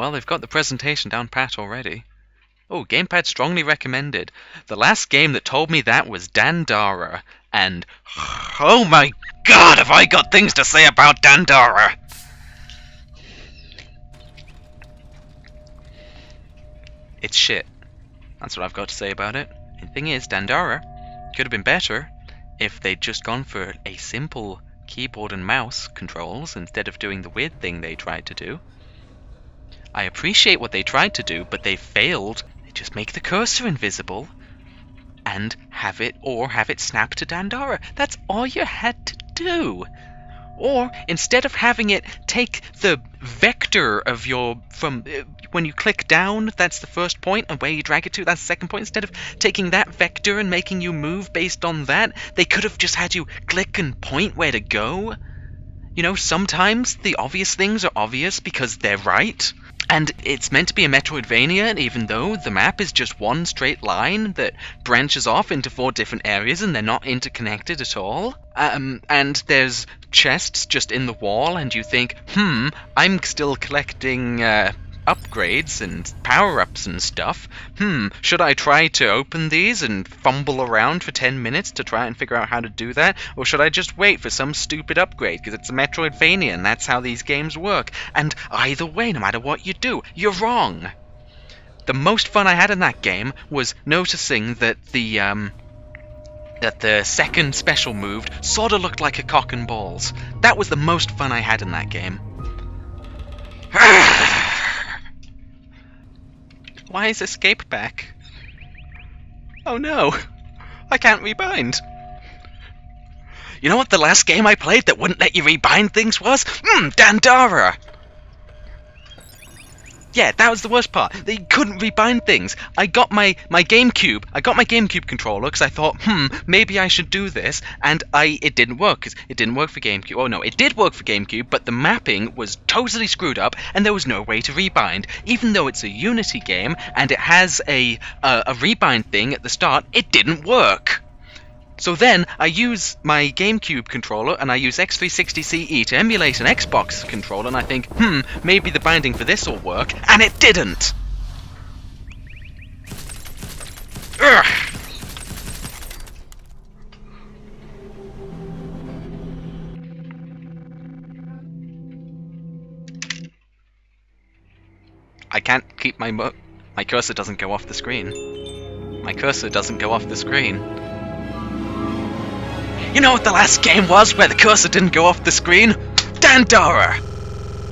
Well, they've got the presentation down pat already. Oh, gamepad strongly recommended. The last game that told me that was Dandarant, and oh my god, have I got things to say about Dandarant! It's shit. That's what I've got to say about it. And the thing is, Dandarant could have been better if they'd just gone for a simple keyboard and mouse controls instead of doing the weird thing they tried to do. I appreciate what they tried to do, but they failed. They just make the cursor invisible and have it snap to Dandarant. That's all you had to do. Or instead of having it take the vector of your when you click down, that's the first point, and where you drag it to, that's the second point. Instead of taking that vector and making you move based on that, they could have just had you click and point where to go. You know, sometimes the obvious things are obvious because they're right. And it's meant to be a Metroidvania, even though the map is just one straight line that branches off into 4 different areas and they're not interconnected at all. And there's chests just in the wall, and you think, I'm still collecting upgrades and power-ups and stuff. Should I try to open these and fumble around for 10 minutes to try and figure out how to do that? Or should I just wait for some stupid upgrade because it's a Metroidvania and that's how these games work? And either way, no matter what you do, you're wrong. The most fun I had in that game was noticing that the second special move sort of looked like a cock and balls. That was the most fun I had in that game. Why is escape back? Oh no, I can't rebind. You know what the last game I played that wouldn't let you rebind things was? Dandarant! Yeah, that was the worst part. They couldn't rebind things. I got my GameCube controller because I thought, maybe I should do this, and it didn't work because it didn't work for GameCube. Oh no, it did work for GameCube, but the mapping was totally screwed up, and there was no way to rebind. Even though it's a Unity game and it has a rebind thing at the start, it didn't work. So then I use my GameCube controller and I use X360CE to emulate an Xbox controller, and I think, maybe the binding for this will work, and it didn't! Ugh. I can't keep my cursor doesn't go off the screen. My cursor doesn't go off the screen. You know what the last game was where the cursor didn't go off the screen? Dandarant!